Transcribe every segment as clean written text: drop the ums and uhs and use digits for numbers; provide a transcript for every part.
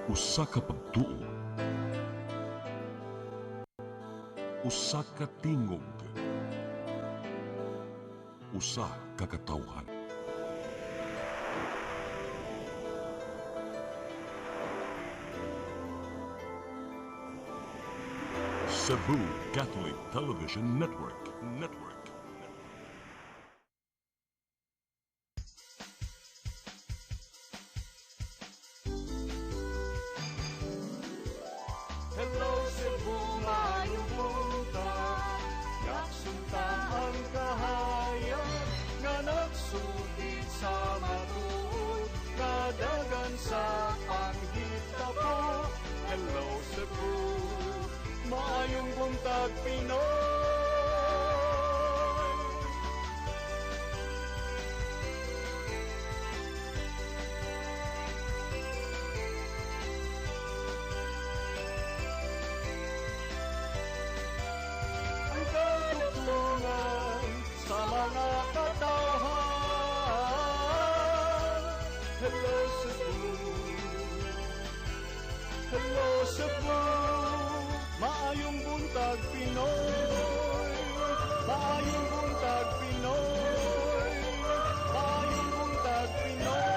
Usa ka pagtuo, usa ka tingog, usa ka katawhan. Cebu Catholic Television Network. Hello Cebu, maayong buntag. Yaksunta ang kahayag nga nagsulid sa matuod, kadagan sa panghitabo. Hello Cebu, maayong buntag Pinoy. Ang katutulungan sa mga katawhan. Hello Cebu, hello Cebu, maayong buntag Pinoy, maayong buntag Pinoy, maayong buntag Pinoy.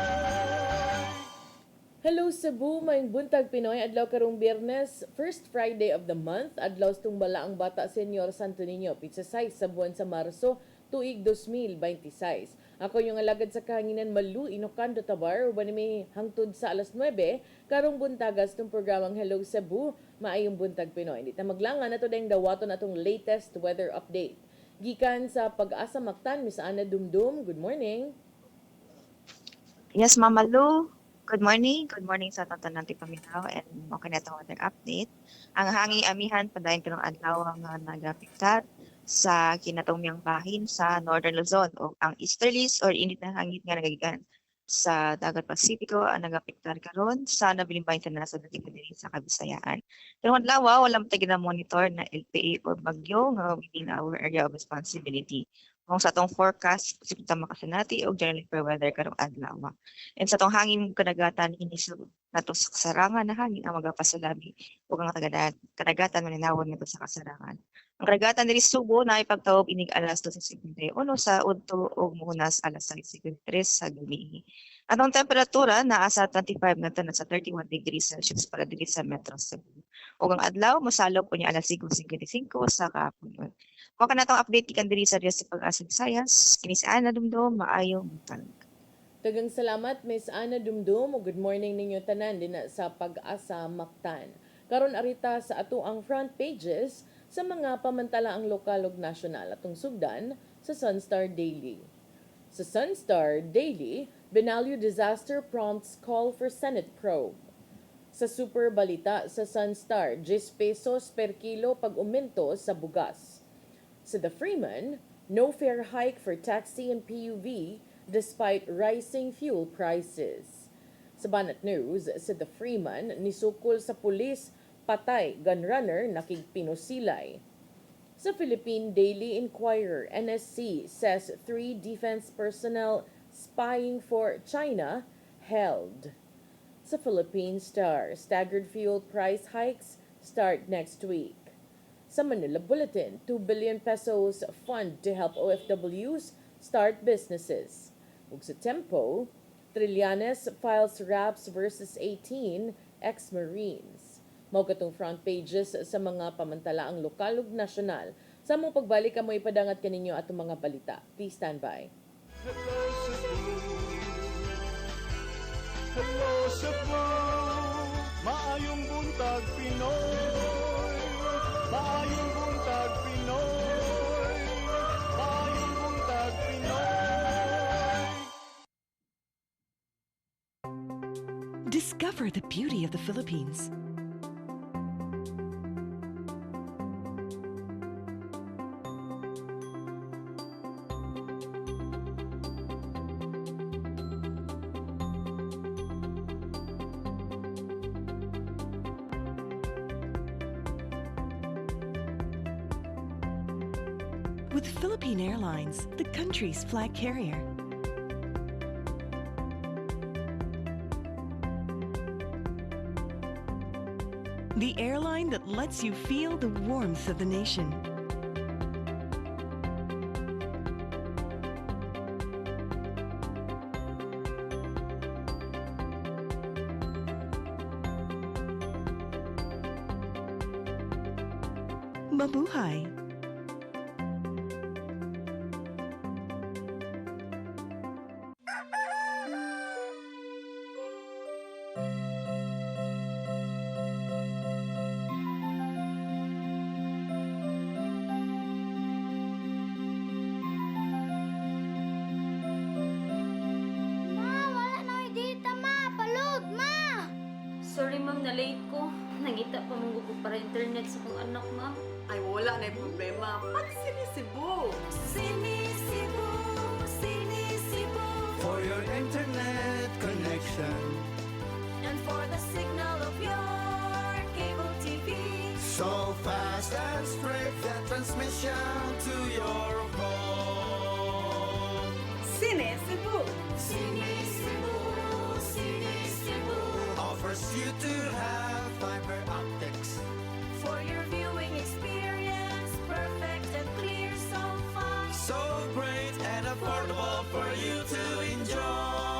Hello Cebu, mayong buntag Pinoy, adlaw karong Biyernes, first Friday of the month, adlaw tung balaang bata Senyor Santo Niño, pizza 6 sa buwan sa Marso, tuig 2026. Ako yung alagad sa kahanginan Malu, Inocando Tabar, uban may hangtod sa alas 9, karong buntagas tong programang Hello Cebu, maayong buntag Pinoy. Di ta maglangan na to dahil dawaton atong latest weather update. Gikan sa Pag-asa Mactan, Miss Ana Dumdum, good morning. Yes, Mama Lu. Good morning. Good morning sa tanan natin paminaw and okay na itong weather update. Ang hangin amihan padayon kanong adlaw nga nagapektar sa kinatumyang bahin sa Northern Luzon o ang easterlies or init na hangin nga nagagikan sa dagat Pasipiko ang nagapektar karon sa nabiling sa nasa dating diri sa Kabisayaan. Pero adlaw wala matay na monitor na LPA or bagyo nga within our area of responsibility. Kung sa atong forecast, posibleng makasanati o generally fair weather karong adlaw. And sa atong hangin kadagatan inisog nato sa kasarangan na hangin ang magapasalabi ug ang kadagatan maninawon nito sa kasarangan. Ang kadagatan diri Subo na ipagtaob inig alas 12:51 sa udto ug muhunas alas 6:53 sa gabi. Atong temperatura naa sa 25 ngadto na sa 31 degrees Celsius para diri sa Metro Cebu. Ug ang adlaw mosalog po niya alas 5:55 sa kahapon. Mao ka na tong update gikan diri sa Dios sa Pag-asa Visayas. Kini si Ana Dumdum, maayong buntag. Daghang salamat Miss Ana Dumdum ug good morning ninyo tanan dinha sa Pag-asa Mactan. Karon arita sa ato ang front pages sa mga pamantalaang lokal ug nasyonal atong sugdan sa Sunstar Daily. Sa Sunstar Daily, Benalyo disaster prompts call for Senate probe. Sa Super Balita sa Sunstar, 10 pesos per kilo pag-umento sa bugas. Sa The Freeman, no fare hike for taxi and PUV despite rising fuel prices. Sa Banat News, sa The Freeman, nisukol sa pulis, patay, gunrunner, nakigpinusilay. Sa Philippine Daily Inquirer, NSC says 3 defense personnel spying for China held. Sa Philippine Star, staggered fuel price hikes start next week. Sa Manila Bulletin, 2 billion pesos fund to help OFWs start businesses. Ug sa Tempo, Trillanes files raps versus 18 ex-Marines. Mao katong front pages sa mga pamantalaang lokal ug nasyonal. Sa mong pagbalik mo ipadangat kaninyo atong mga balita. Please stand by. Hello Cebu, hello Cebu, maayong buntag Pinoy, maayong buntag Pinoy, maayong buntag Pinoy. Discover the beauty of the Philippines. With Philippine Airlines, the country's flag carrier. the airline that lets you feel the warmth of the nation. Mabuhay! Ma, wala na dita, ma. Palud, ma. Sorry ma'am, na-late ko. Nangita pa mong gusto para internet sa kong anak, ma'am. Ay, wala na yung problema. Pag-sinisibo. Sinisibo, sinisibo, For your internet connection, and for the signal of your cable TV. so fast and straight, the transmission to your phone. Sinisibo. Sinisibo, sinisibo, Offers you to have fiber optics. for your viewing experience, perfect and clear so fast. So great and affordable for you to enjoy.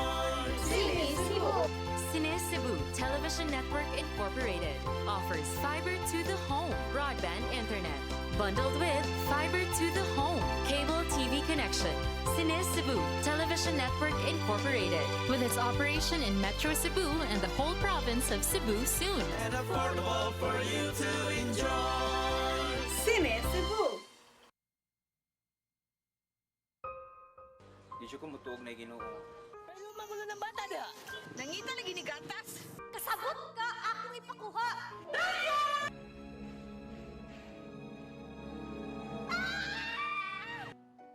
Cine Cebu Television Network Incorporated offers fiber to the home broadband internet bundled with fiber to the home cable TV connection. Cine Cebu Television Network Incorporated with its operation in Metro Cebu and the whole province of Cebu soon. And affordable for you to enjoy. Sinisibo. Di siya ko mutuog na ginoo. Pero magulo ng bata na! Nangita lagi ni gatas! Kasabot ka, akong ipakuha.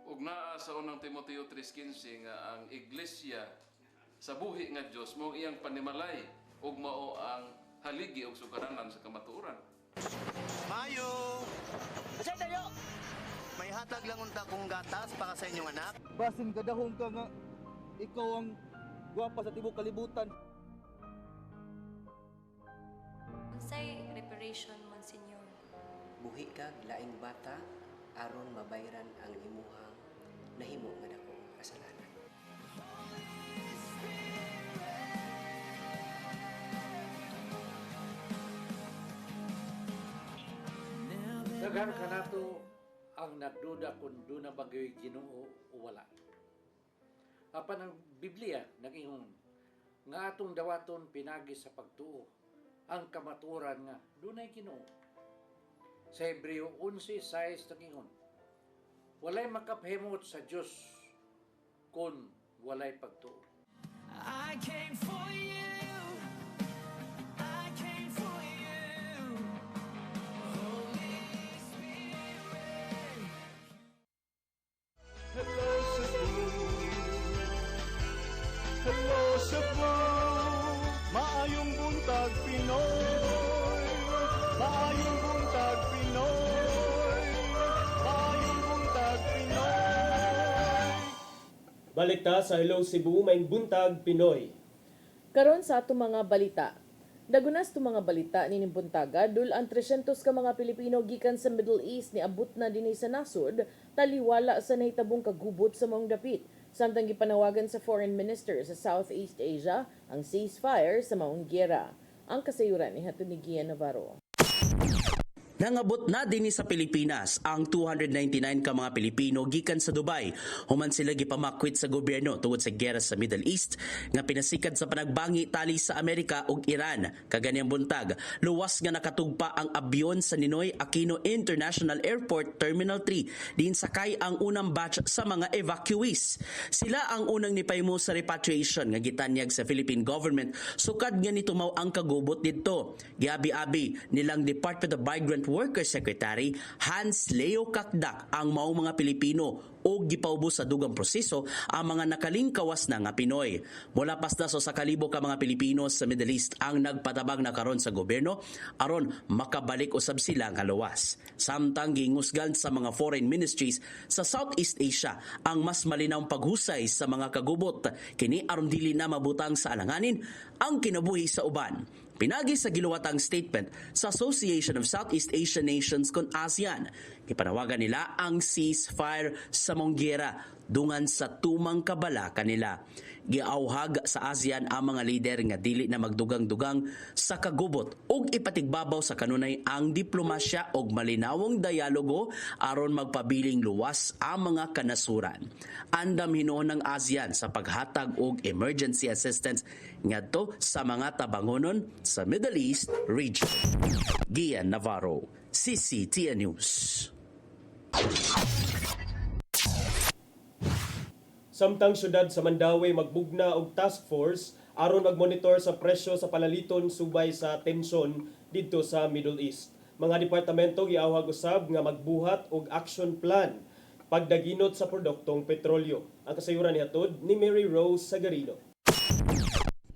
Ug naa sa unang Timoteo 3:15 nga ang iglesia sa buhi nga Dios mao iyang panimalay ug mao ang haligi ug sukaranan sa kamatuoran. Mayo! May hatag lang unta kong gatas para sa inyong anak. Basin kadahong ka nga ikaw ang gwapa sa tibok kalibutan. Unsay reparation, Monsignor? Buhi kag laing bata aron mabayran ang imuhang nahimo nga dako nga kasalanan. Daghan ka nato ang nagduda kung doon na bagay Ginoo o wala. Apan ang Biblia nag-ingon nga atong dawaton pinagi sa pagtuo ang kamatuoran nga dunay Ginoo. Sa Hebreo 11:6 nag-ingon walay makapahimot sa Dios kung walay pagtuo. I came for you. I came for you. Holy Spirit. Hello, Cebu. Hello, Cebu. Maayong buntag, Pinoy. Maayong buntag, Pinoy. Maayong buntag, Pinoy. Balik ta sa Hello Cebu, may buntag Pinoy. Karon sa ato mga balita. Dagunas to mga balita ni Buntaga, dul ang 300 ka mga Pilipino gikan sa Middle East ni abot na dinhi sa nasod, taliwala sa nahitabong kagubot sa maong dapit. Samtang gipanawagan sa Foreign Minister sa Southeast Asia ang ceasefire sa maong giyera. Ang kasayuran ni Hatun ni Gian Navarro. Nangabot na dinhi sa Pilipinas ang 299 ka mga Pilipino gikan sa Dubai. Human sila gipamakwit sa gobyerno tungod sa giyera sa Middle East nga pinasikat sa panagbangi tali sa Amerika ug Iran. Kaganiyang buntag, luwas nga nakatugpa ang abyon sa Ninoy Aquino International Airport Terminal 3 diin sakay ang unang batch sa mga evacuees. Sila ang unang nipahimo sa repatriation nga gitanyag sa Philippine government sukad nga nitumaw ang kagubot didto. Giabi-abi nilang Department of Migrant Workers Secretary Hans Leo Kakdak ang maong mga Pilipino o gipaubos sa dugang proseso ang mga nakalingkawas na nga Pinoy. Mula pasdaso sa kalibo ka mga Pilipino sa Middle East ang nagpatabang na karon sa gobyerno aron makabalik usab sila nga luwas. Samtang gingusgan sa mga foreign ministries sa Southeast Asia ang mas malinawng paghusay sa mga kagubot kini aron dili na mabutang sa alanganin ang kinabuhi sa uban. Pinagi sa giluwatang statement sa Association of Southeast Asian Nations kon ASEAN, ipanawagan nila ang ceasefire sa monggera dungan sa tumang kabala kanila. Giauhag sa ASEAN ang mga lider nga dili na magdugang-dugang sa kagubot ug ipatigbabaw sa kanunay ang diplomasya ug malinawong dialogo aron magpabiling luwas ang mga kanasuran. Andam hinuon ng ASEAN sa paghatag og emergency assistance ngadto sa mga tabangonon sa Middle East region. Gian Navarro, CCTN News. Samtang syudad sa Mandawi magbugna og task force aron magmonitor sa presyo sa palaliton subay sa tensyon didto sa Middle East. Mga departamento giawhag usab nga magbuhat og action plan pagdaginot sa produktong petrolyo. Ang kasayuran nihatod ni Mary Rose Sagarino.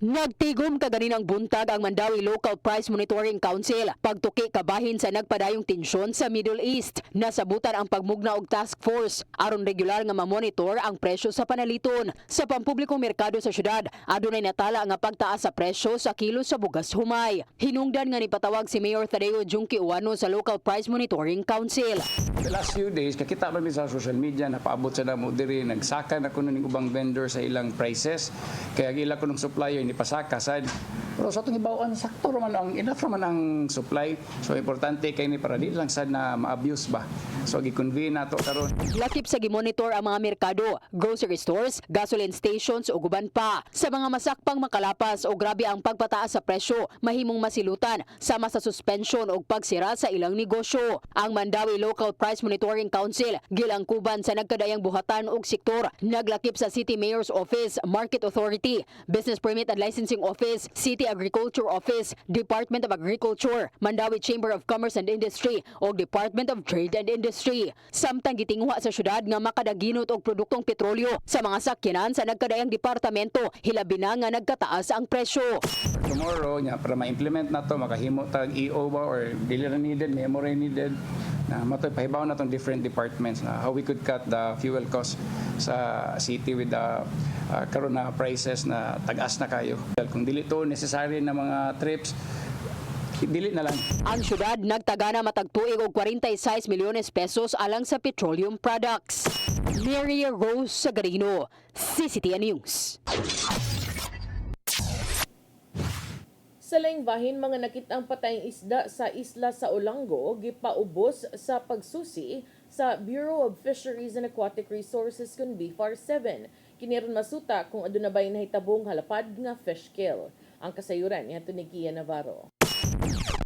Nagtigom kaganinang buntag ang Mandawi Local Price Monitoring Council pagtuki kabahin sa nagpadayong tensyon sa Middle East. Nasabutan ang pagmugna og task force aron regular nga mamonitor ang presyo sa panaliton. Sa pampublikong merkado sa syudad, adunay natala nga pagtaas sa presyo sa kilo sa bugas humay. Hinungdan nga nipatawag si Mayor Tadeo Junki Uwano sa Local Price Monitoring Council. The last few days, kakita kami sa social media, napaabot sa damo diri, nagsaka na kuno ning ubang vendor sa ilang prices. Kaya gila ko ng supplier ni pasaka sad. Pero sa atong ibawaan sakto man ang enough man ang supply. So importante kay ni para di lang sad na ma-abuse ba. So gi-convene nato karon. Lakip sa gimonitor ang mga merkado, grocery stores, gasoline stations ug uban pa. Sa mga masakpang makalapas o grabe ang pagpataas sa presyo, mahimong masilutan sama sa suspension o pagsira sa ilang negosyo. Ang Mandawi Local Price Monitoring Council gilangkuban sa nagkadayang buhatan og sektor, naglakip sa City Mayor's Office, Market Authority, Business Permit and Licensing Office, City Agriculture Office, Department of Agriculture, Mandawi Chamber of Commerce and Industry o Department of Trade and Industry. Samtang gitinguha sa syudad nga makadaginot og produktong petrolyo sa mga sakyanan sa nagkadayang departamento, hilabi na nga nagkataas ang presyo. Tomorrow nya para ma-implement nato makahimo tag EO ba or dealer needed, memory needed na matoy pahibaw na tong different departments na how we could cut the fuel cost sa city with the karon na prices na tagas na kayo. Kung dili to necessary na mga trips, dili na lang. Ang syudad nagtagana matagtuig og 46 milyones pesos alang sa petroleum products. Mary Rose Sagarino, CCTN News. Sa laing bahin, mga nakitang patayng isda sa isla sa Olango gipaubos sa pagsusi sa Bureau of Fisheries and Aquatic Resources kun BFAR 7. Kiniron masuta kung aduna bay nahitabong halapad nga fish kill. Ang kasayuran niadto ni Gian Navarro.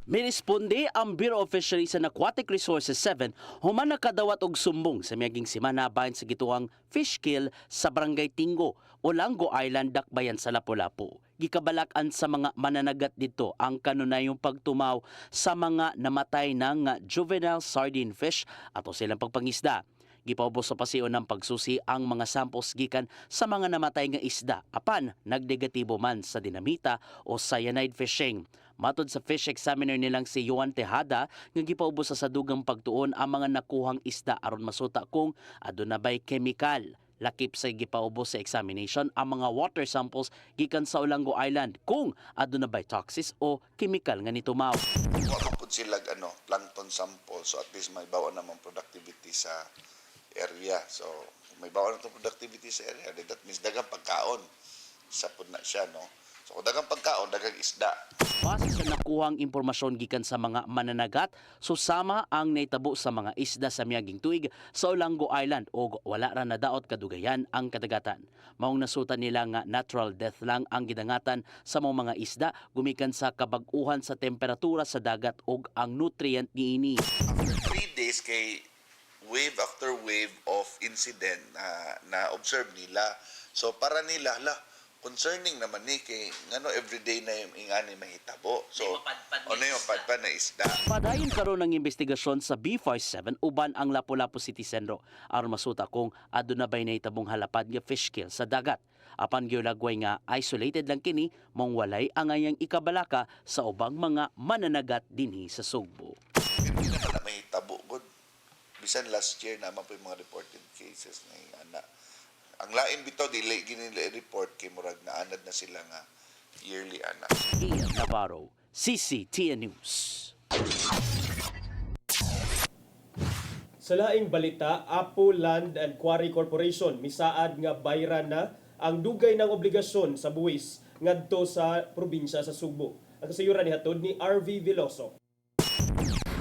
Miresponde ang Bureau of Fisheries and Aquatic Resources 7 human nakadawat og sumbong sa miaging semana bahin sa gituang fish kill sa Barangay Tingo, Olango Island, Dakbayan sa Lapu-Lapu. Gikabalakan sa mga mananagat dito ang kanunayong pagtumaw sa mga namatay ng juvenile sardine fish ato silang pagpangisda. Gipaubos sa pasiyo ng pagsusi ang mga samples gikan sa mga namatay nga isda apan nagdegatibo man sa dinamita o cyanide fishing. Matod sa fish examiner nilang si Juan Tejada nga gipaubos sa dugang pagtuon ang mga nakuhang isda aron masuta kung aduna bay chemical. Lakip sa gipaubos sa examination ang mga water samples gikan sa Olango Island kung aduna bay toxins o chemical nga nitumaw. Wa man pud sila plankton sample, so at least may bawa namang productivity sa area. So may bawa na itong productivity sa area. That means dagang pagkaon sa pud na siya, no? So kung dagang pagkaon, dagang isda. Base sa nakuhang impormasyon gikan sa mga mananagat, susama ang naitabo sa mga isda sa miaging tuig sa Olango Island o wala ra nadaot kadugayan ang kadagatan. Maong nasutan nila nga natural death lang ang gidangatan sa mga isda gumikan sa kabag-uhan sa temperatura sa dagat ug ang nutrient niini. After 3 days kay wave after wave of incident na observe nila. So para nila, concerning naman ni kay ngano everyday na yung ingani mahitabo. So ano yung padpad na isda. Padayon karon ng investigasyon sa BFAR 7 uban ang Lapu-Lapu City Centro aron masuta kung aduna bay nahitabong halapad nga fish kill sa dagat. Apan giulagway nga isolated lang kini mong walay angayang ikabalaka sa ubang mga mananagat dinhi sa Sugbo. Hindi naman na mahitabo gud. Bisan last year naman po yung mga reported cases na yung anak. Ang lain bitaw dili ginila report kay murag na anad na sila nga yearly anak. Ian Navarro, CCTN News. Sa laing balita, Apo Land and Quarry Corporation misaad nga bayran na ang dugay ng obligasyon sa buwis ngadto sa probinsya sa Subo. Ang kasayuran ni hatod ni RV Veloso.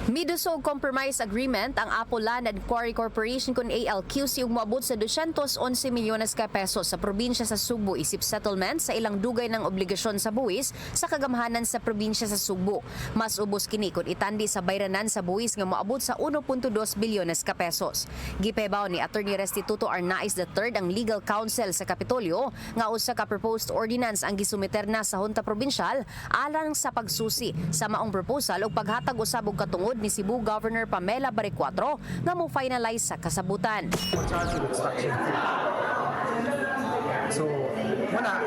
Midusog compromise agreement ang Apple Land and Quarry Corporation kun ALQC ug moabot sa 211 milyones ka pesos sa probinsya sa Subo isip settlement sa ilang dugay ng obligasyon sa buwis sa kagamhanan sa probinsya sa Subo. Mas ubos kini kun itandi sa bayranan sa buwis nga moabot sa 1.2 bilyones ka pesos. Gipahibaw ni Attorney Restituto Arnaiz III ang legal counsel sa Kapitolyo nga usa ka proposed ordinance ang gisumiter na sa Hunta Probinsyal alang sa pagsusi sa maong proposal ug paghatag usab og katungod ni Cebu Governor Pamela Baricuatro nga mo finalize sa kasabutan. So, muna,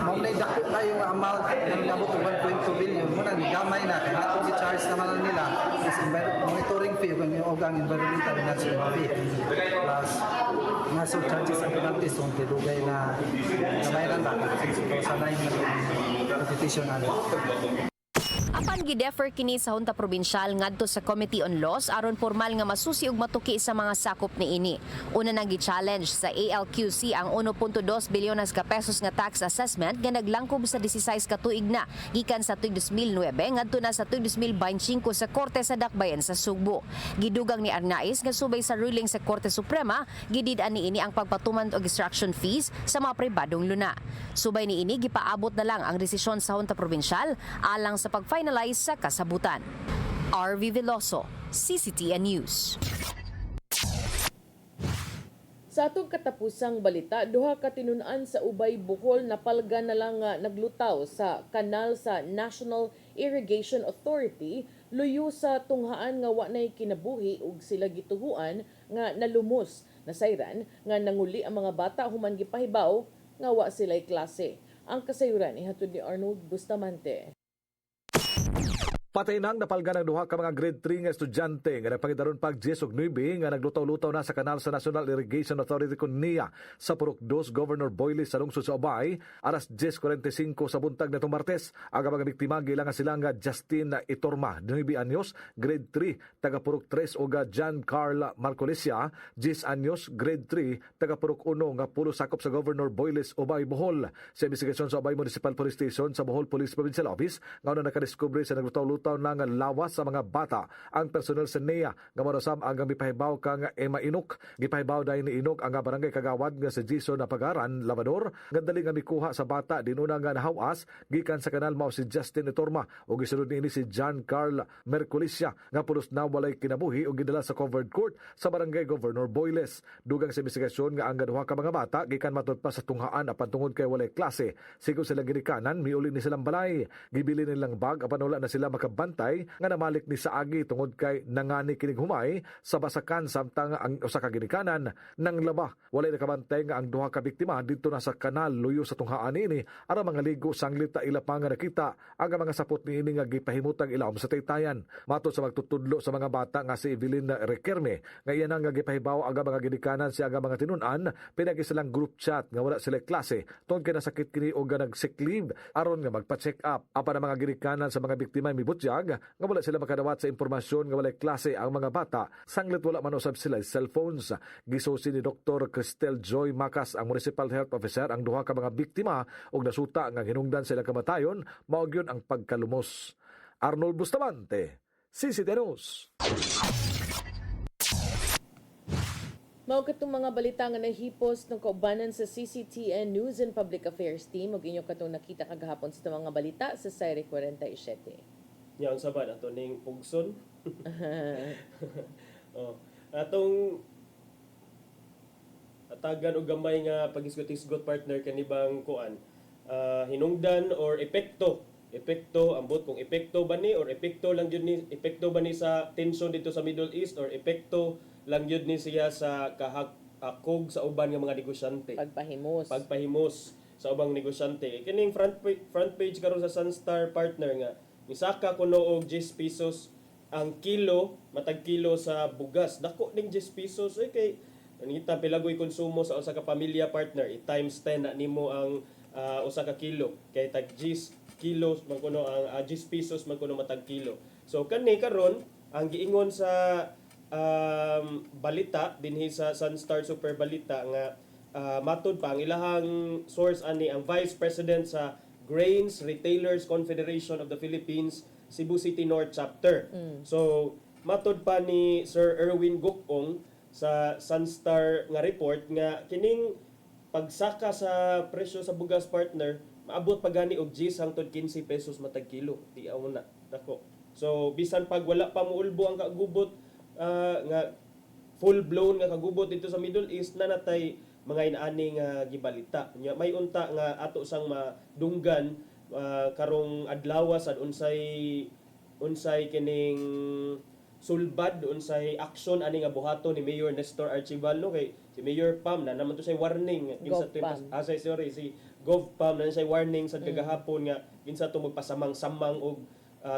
maunay dako kayo ang amount ng nabot 1.2 billion. Muna, gamay na. Kaya ito si-charge naman nila is monitoring fee kung yung ang environmental and national fee. Plus, naso charges ang penalties kung tilugay na kabayaran natin. So, sanay na repetition natin. Apan gidefer kini sa Hunta Probinsyal ngadto sa Committee on Laws aron formal nga masusi ug matuki sa mga sakop niini. Una nang gi-challenge sa ALQC ang 1.2 bilyones ka pesos nga tax assessment nga naglangkob sa 16 ka tuig na gikan sa tuig 2009 ngadto na sa tuig 2025 sa Korte sa Dakbayan sa Sugbo. Gidugang ni Arnaiz nga subay sa ruling sa Korte Suprema, gidid-an niini ang pagpatuman og extraction fees sa mga pribadong luna. Subay niini gipaabot na lang ang desisyon sa Hunta Probinsyal alang sa pag-finalize sa kasabutan. RV Veloso, CCTN News. Sa atong katapusang balita, duha ka tinun-an sa Ubay, Bohol napalga na lang nga naglutaw sa kanal sa National Irrigation Authority luyo sa tunghaan nga wa nay kinabuhi ug sila gituhuan nga nalumos na sayran nga nanguli ang mga bata human gipahibaw nga wa sila'y klase. Ang kasayuran ihatod ni Arnold Bustamante. Patay nang napalga ng duha ka mga grade 3 nga estudyante nga nagpangidaron pag 10 ug 9 nga naglutaw-lutaw na sa kanal sa National Irrigation Authority kun NIA sa Purok 2 Governor Boyles sa lungsod sa Ubay alas 10:45 sa buntag nitong Martes. Ang mga biktima gilang sila nga Justin Itorma, 9 anyos, grade 3, taga Purok 3 ug John Carl Marcolesia, 10 anyos, grade 3, taga Purok 1 nga pulo sakop sa Governor Boyles, Ubay, Bohol. Sa investigasyon sa Ubay Municipal Police Station sa Bohol Police Provincial Office, nga una nakadiskubre sa naglutaw-lutaw na nga lawas sa mga bata ang personel sa NIA nga marasam ang gipahibaw kang Emma Inok. Gipahibaw dahil ni Inok ang barangay kagawad nga sa Jason na Pagaran, Labrador, nga dali nga mikuha sa bata dinuna nga nahawas gikan sa kanal mao si Justin Itorma o gisunod niini si John Carl Mercolesia nga pulos na walay kinabuhi o gidala sa covered court sa barangay Governor Boyles. Dugang sa investigasyon nga ang duha ka mga bata gikan matud pa sa tunghaan apan tungod kay walay klase. Sigo sila ginikanan miuli ni silang balay. Gibili nilang bag apan wala na sila makabantay nga namalik ni Saagi tungod kay nangani kining humay sa basakan samtang ang usa ka ginikanan nang laba. Walay nakabantay nga ang duha ka biktima didto na sa kanal luyo sa tunghaan ini aron mga ligo sanglit ta ila pa nga nakita ang mga sapot niini nga gipahimutang ilawom sa taytayan. Matod sa magtutudlo sa mga bata nga si Evelyn Requerme nga iyan nga gipahibaw ang mga ginikanan siya ang mga tinun-an pinagi silang group chat nga wala sila klase tungod kay nasakit kini o nga nag-sick leave aron nga magpa-check up. Apan ang mga ginikanan sa mga biktima mibutyag nga wala sila makadawat sa impormasyon nga walay klase ang mga bata sanglit wala man usab sila cellphones. Gisusi ni Dr. Cristel Joy Macas, ang Municipal Health Officer, ang duha ka mga biktima og nasuta nga hinungdan sila kamatayon mao gyud ang pagkalumos. Arnold Bustamante, CCTN News. Mao katong mga balita nga nahipos ng kaubanan sa CCTN News and Public Affairs Team ug inyo katong nakita kagahapon sa mga balita sa Sayre 47. Yaon sa ba ato ning pugson? Atong atagan og gamay nga pagisgot-isgot partner kanibang kuan. Hinungdan or epekto ambot kung epekto ba ni or epekto lang jud ni epekto ba ni sa tension dito sa Middle East or epekto lang jud ni siya sa kahakog sa uban nga mga negosyante. Pagpahimos sa ubang negosyante. Kining front page karon sa Sunstar partner nga misaka kuno og 10 pesos ang kilo, matag kilo sa bugas. Dako ning 10 pesos kay nangita pilagoy konsumo sa usa ka pamilya partner. I times 10 na nimo ang usa ka kilo kay tag 10 kilos man kuno ang 10 pesos man kuno matag kilo. So kani karon ang giingon sa balita dinhi sa Sunstar Super Balita nga matud pa ang ilahang source ani ang Vice President sa Grains Retailers Confederation of the Philippines Cebu City North Chapter. So matud pa ni Sir Erwin Gukong sa Sunstar nga report nga kining pagsaka sa presyo sa bugas, partner, maabot pa gani og 10 hangtod 15 pesos matag kilo. Di amo na dako. So bisan pag wala pa muulbo ang kagubot nga full blown nga kagubot dito sa Middle East na natay mga inaani nga gibalita. May unta nga ato sang madunggan karong adlaw sad unsay kining sulbad unsay action ani nga buhaton ni Mayor Nestor Archibald kay si Mayor Pam na naman to say warning kinsa to si Gov Pam na say warning sa kagahapon nga kinsa to magpasamang-samang og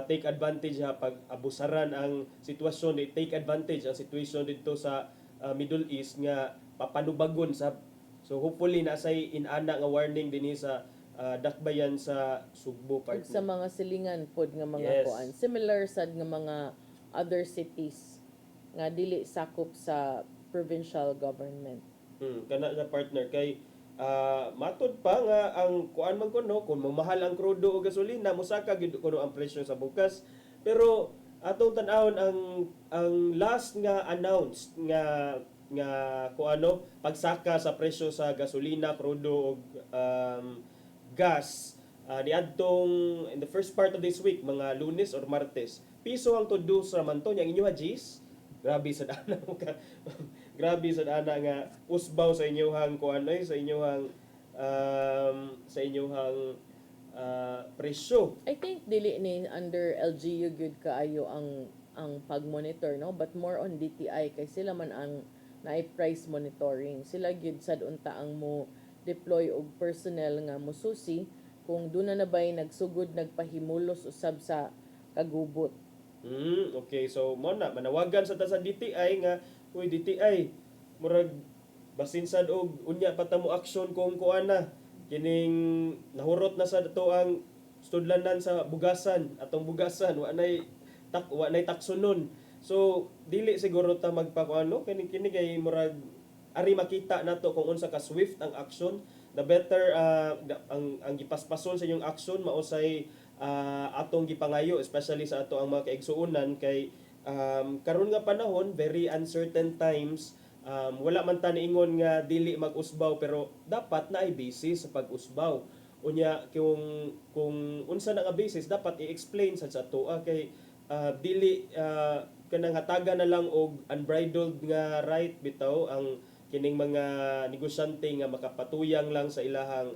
take advantage pag abusaran ang sitwasyon di take advantage ang situation dito sa Middle East nga papanubagon sa so hopefully na say inana nga warning dinhi sa dakbayan sa Sugbo part sa mga silingan pod nga mga kuan similar sad nga mga other cities nga dili sakop sa provincial government. Kana sa partner kay matud pa nga ang kuan man kuno kung mamahal ang krudo o gasolina mosaka gid kuno ang presyo sa bukas pero atong tan-awon ang last nga announced nga kuano pagsaka sa presyo sa gasolina, krudo ug gas niadtong in the first part of this week mga Lunes or Martes piso ang todo sa manto yang inyo Gis. Grabe sa dana grabe sa dana nga usbaw sa inyohang kuan sa inyohang presyo. I think dili ni under LGU good kaayo ang pag-monitor no but more on DTI kay sila man ang naay price monitoring. Sila gyud sad unta ang mo deploy og personnel nga mosusi kung duna na bay nagsugod nagpahimulos usab sa kagubot. Okay, so mo na manawagan sa ta sa DTI nga uy DTI murag basin sad og unya patamo action kung kuana kining nahurot na sa dato ang studlanan sa bugasan atong bugasan wa nay taksonon. So dili siguro ta magpakuano kini kay murag ari makita nato kung unsa ka swift ang action the better ang gipaspason sa inyong action mausay atong gipangayo especially sa ato ang mga kaigsuonan kay karon nga panahon very uncertain times wala man ta niingon nga dili mag-usbaw pero dapat na ay basis sa pag-usbaw unya kung unsa na nga basis dapat i-explain sa ato kay dili kanang hatagan na lang og unbridled nga right bitaw ang kining mga negosyante nga makapatuyang lang sa ilahang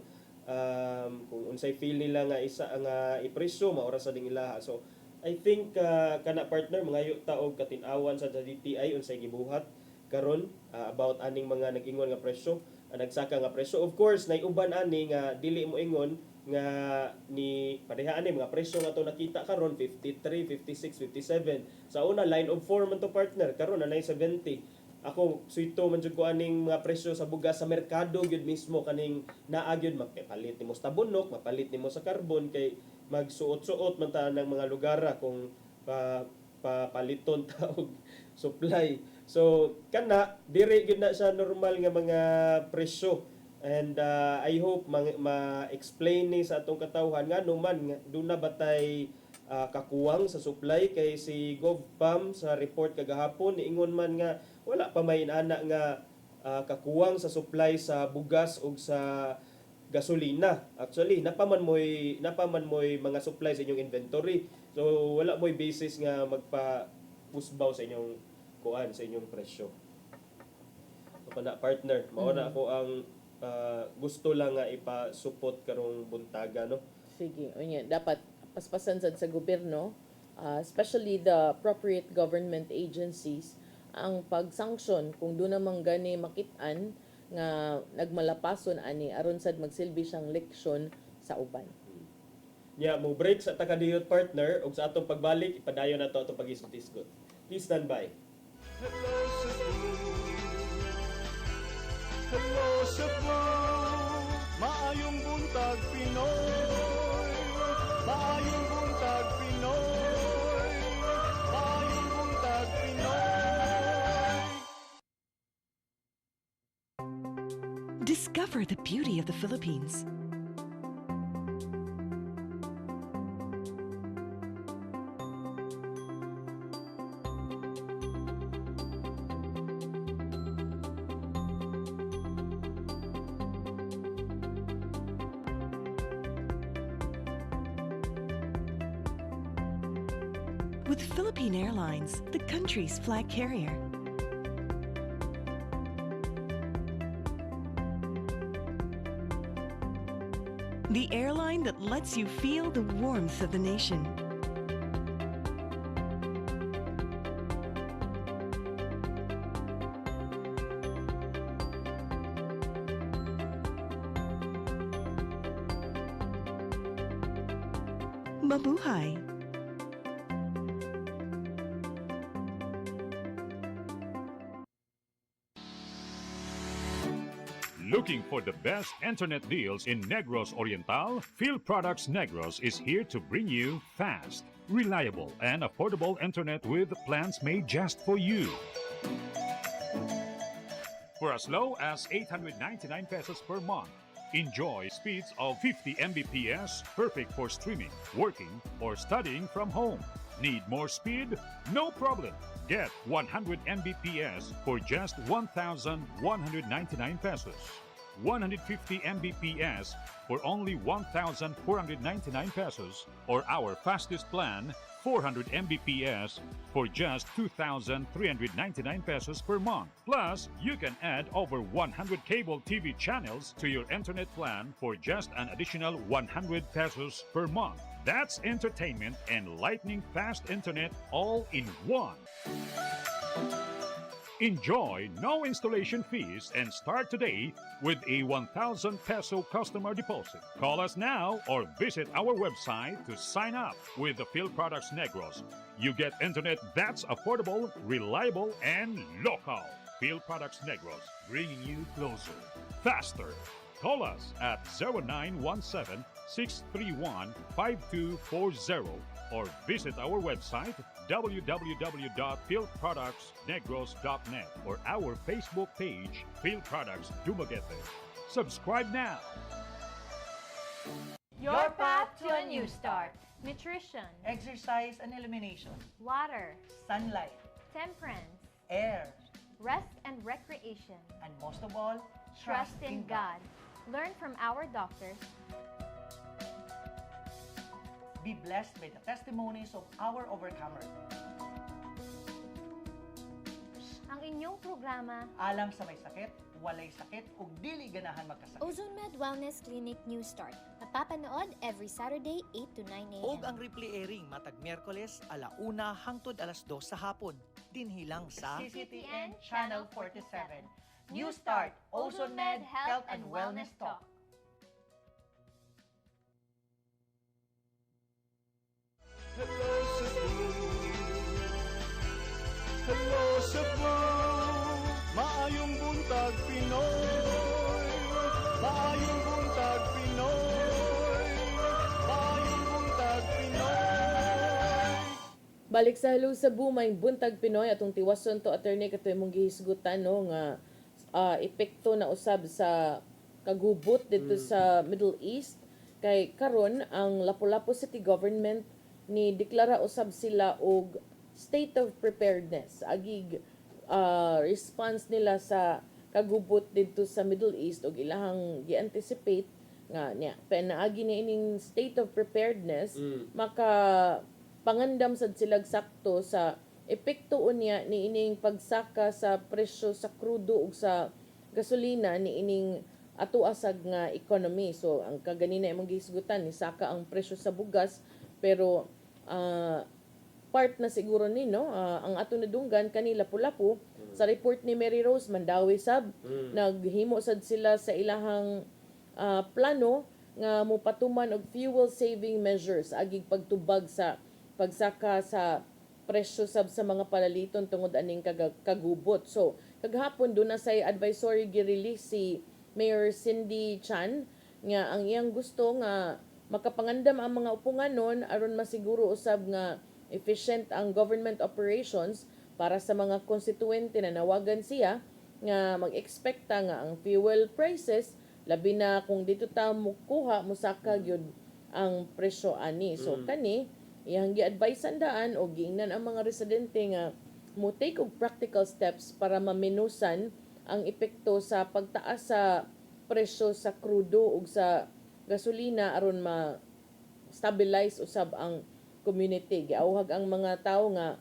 kung unsay feel nila nga isa nga ipresyo maura sa ding ilaha. So I think kana partner mangayo ta og katin-awan sa DTI unsay gibuhat karon about aning mga nag-ingon nga presyo, nagsaka nga presyo. Of course nay uban ani nga dili mo ingon nga ni pareha ani mga presyo nga to nakita karon 53, 56, 57. Sa una line of 4 man to partner karon na 70. Ako suito man jud ko aning mga presyo sa bugas sa merkado gyud mismo kaning naa gyud mapalit nimo sa tabunok, mapalit nimo sa carbon kay magsuot-suot man ta ng mga lugar kung paliton ta og supply. So kana diri gyud na siya normal nga mga presyo. And I hope ma-explain ni sa atong katawhan nga numan do na batay kakuwang sa supply kay si Gov Pam sa report kagahapon niingon man nga wala pa may inana nga kakuwang sa supply sa bugas ug sa gasolina. Actually napaman moy mga supply sa inyong inventory. So wala moy basis nga magpa-usbaw sa inyong kuan sa inyong presyo. So kana partner, mao na ako ang gusto lang nga ipasupot karong buntaga no. Sige, unya dapat paspasan sad sa gobyerno, especially the appropriate government agencies ang pag-sanction kung doon namang gani makit-an nga nagmalapason ani aron sad magsilbi siyang leksyon sa uban. Mo break sa takadiyot partner ug sa atong pagbalik ipadayon nato atong pag-isgot-isgot. Please stand by. Hello Cebu, maayong buntag Pinoy. Discover the beauty of the Philippines. With Philippine Airlines, the country's flag carrier. The airline that lets you feel the warmth of the nation. Mabuhay! Looking for the best internet deals in Negros Oriental? Field Products Negros is here to bring you fast, reliable, and affordable internet with plans made just for you. For as low as 899 pesos per month, enjoy speeds of 50 Mbps, perfect for streaming, working, or studying from home. Need more speed? No problem. Get 100 Mbps for just 1,199 pesos. 150 Mbps for only 1,499 pesos, or our fastest plan, 400 Mbps for just 2,399 pesos per month. Plus, you can add over 100 cable TV channels to your internet plan for just an additional 100 pesos per month. That's entertainment and lightning fast internet all in one. Enjoy no installation fees and start today with a 1,000 peso customer deposit. Call us now or visit our website to sign up with the Field Products Negros. You get internet that's affordable, reliable, and local. Field Products Negros, bringing you closer, faster. Call us at 0917-631-5240 or visit our website www.fieldproductsnegros.net or our Facebook page, Field Products Dumaguete. Subscribe now. Your path to a new start. Nutrition, Exercise and elimination. water, Sunlight. temperance, Air. rest and recreation. And most of all, Trust in God. Learn from our doctors. Be blessed by the testimonies of our overcomers. Ang inyong programa, Alang sa may sakit, walay sakit, ug dili ganahan magkasakit. Ozone Med Wellness Clinic New Start. Napapanood every Saturday 8 to 9 a.m. Og ang replay airing matag Miyerkules 1:00 hangtod 2:00 sa hapon. Dinhilang sa CCTN Channel 47. New Start, Ozone Med Health and Wellness Talk. Hello Cebu, hello Cebu, maayong buntag Pinoy, maayong buntag Pinoy, maayong buntag Pinoy. Balik sa Hello Cebu, may buntag Pinoy atong tiwason to attorney katoy mong gihisgutan no nga epekto na usab sa kagubot dito sa Middle East kay karon ang Lapu-Lapu City Government ni deklara usab sila og state of preparedness agig response nila sa kagubot dito sa Middle East og ilahang gi-anticipate nga niya panaagi ni ining state of preparedness maka pangandam sad silag sakto sa epekto unya ni ining pagsaka sa presyo sa krudo ug sa gasolina ni ining ato asag nga economy. So ang kaganina imong gihisgutan ni saka ang presyo sa bugas pero part na siguro ni no ang ato nadunggan kanila Lapu-Lapu sa report ni Mary Rose Mandawi sab naghimo sad sila sa ilahang plano nga mopatuman og fuel saving measures agig pagtubag sa pagsaka sa presyo sab sa mga palaliton tungod aning kagubot. So kaghapon do na say advisory gi-release si Mayor Cindy Chan nga ang iyang gusto nga makapangandam ang mga upunganon aron masiguro usab nga efficient ang government operations para sa mga konstituente na nawagan siya nga mag-expecta nga ang fuel prices labi na kung dito ta mukuha musaka gyud ang presyo ani. So kani iyang gi-advise daan o giingnan ang mga residente nga mo take og practical steps para maminusan ang epekto sa pagtaas sa presyo sa krudo ug sa gasolina aron ma-stabilize usab ang community. Giawhag ang mga tawo nga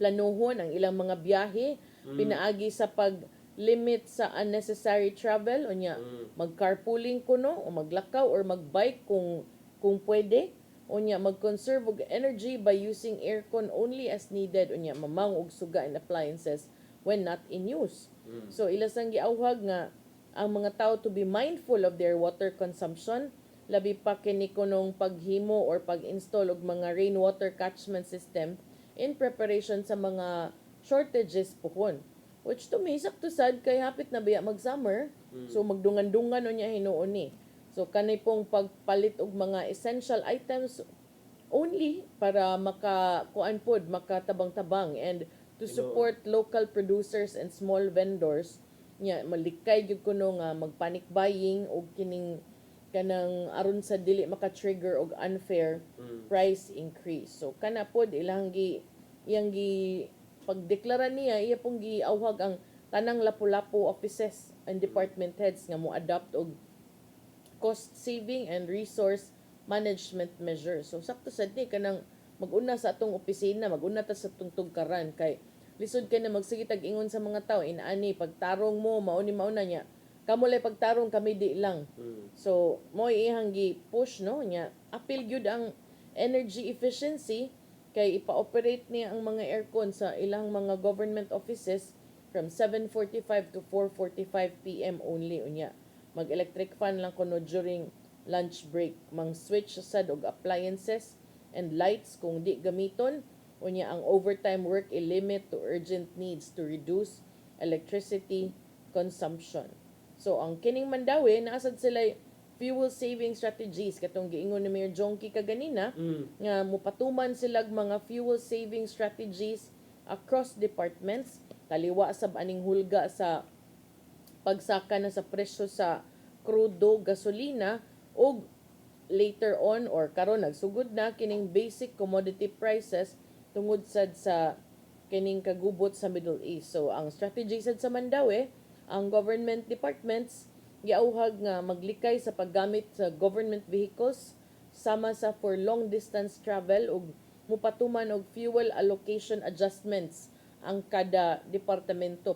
planuhon ang ilang mga biyahe, pinaagi sa pag-limit sa unnecessary travel, o nya, mag-carpooling kuno, o maglakaw, or mag-bike kung pwede, o nya, mag-conserve og energy by using aircon only as needed, o nya, mamang og suga and appliances when not in use. So, ilas ang giawhag nga ang mga tao to be mindful of their water consumption, labi pa kini kunong paghimo or pag-install og mga rainwater catchment system in preparation sa mga shortages pohon. Which to me, sakto sad, kay hapit na biya mag-summer. So, magdungan-dungan o niya hinuon ni. So, kanay pong pagpalit og mga essential items only para makatabang-tabang and to support local producers and small vendors. Nya, malikay gyud kuno nga mag-panic buying o kining kanang aron sa dili maka-trigger og unfair price increase. So kana pod iyang pagdeklara niya iya pong giawhag ang tanang lapu-lapu offices and department heads nga mo adopt og cost saving and resource management measures. So sakto sad ni kanang mag-una sa atong opisina, mag-una ta sa atong tugkaran kay lisod kay na magsige tag-ingon sa mga tawo inaani pagtarong mo mauna niya kamo lay pagtarong kami di lang. So mo ihang gi-push no nya apil gyud ang energy efficiency kay ipa-operate niya ang mga aircon sa ilang mga government offices from 7:45 to 4:45 PM only unya. Mag-electric fan lang kuno during lunch break. Mang-switch sad og appliances and lights kung di gamiton. Unya ang overtime work i-limit to urgent needs to reduce electricity consumption. So ang kining Mandawi naasad sila fuel saving strategies katong giingon ni Mayor Jonky kaganina nga mupatuman sila mga fuel saving strategies across departments taliwa sab aning hulga sa pagsaka na sa presyo sa krudo gasolina ug later on or karon nagsugod na kining basic commodity prices tungod sad sa kining kagubot sa Middle East. So ang strategy sad sa Mandawi ang government departments giauhag nga maglikay sa paggamit sa government vehicles sama sa for long distance travel ug mupatuman og fuel allocation adjustments ang kada departamento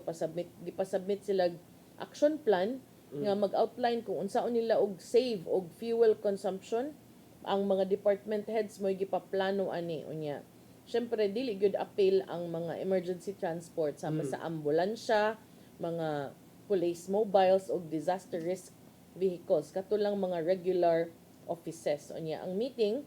gipasubmit sila action plan nga mag-outline kung unsaon nila og save og fuel consumption. Ang mga department heads mo gipaplano ani unya. Syempre dili gyud appeal ang mga emergency transport sama sa ambulansya, mga police mobiles o disaster risk vehicles katulang mga regular offices. Unya ang meeting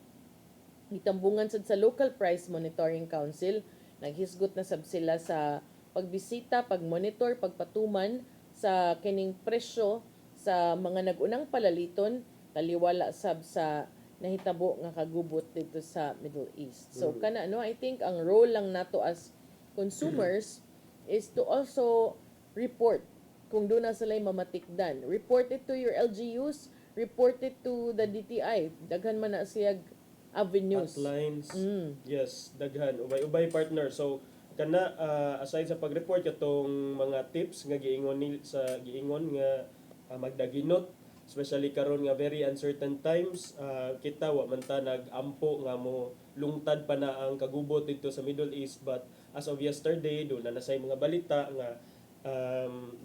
gitambungan sad sa local price monitoring council, naghisgot na sab sila sa pagbisita, pagmonitor, pagpatuman sa kining presyo sa mga nag-unang palaliton taliwala sab sa nahitabo nga kagubot dito sa Middle East. So kana I think ang role lang nato as consumers is to also report kung doon na sila mamatikdan. Report it to your LGUs, report it to the DTI. Daghan man na siya avenues. Hotlines. Yes, daghan. Ubay partner. So, kana aside sa pag-report katong mga tips nga giingon nga magdaginot, especially karon nga very uncertain times, kita wa man ta nag-ampo nga mo lungtad pa na ang kagubot dito sa Middle East, but as of yesterday do na nasay mga balita nga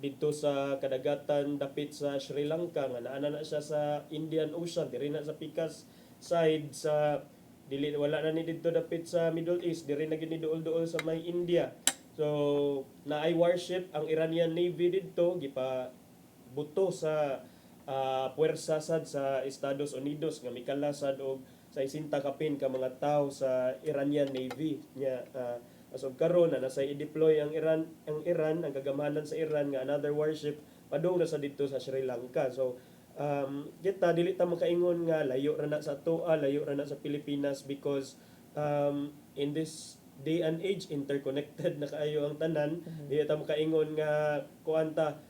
dito sa kadagatan dapit sa Sri Lanka nga naana na siya sa Indian Ocean, diri na sa Pikas side sa dili wala na ni dito dapit sa Middle East, diri na gid duol-duol sa may India. So naay warship ang Iranian Navy dito gipa buto sa puwersa sad sa Estados Unidos nga mikalasad og sa 60 kapin ka mga tao sa Iranian Navy nya. As of karon na nasa i-deploy ang Iran ang kagamanan sa Iran nga another warship padung na sa dito sa Sri Lanka. So kita dili ta makaingon nga layo ra na sa atoa, layo ra na sa Pilipinas because in this day and age interconnected na kaayo ang tanan. Di ta makaingon nga kuanta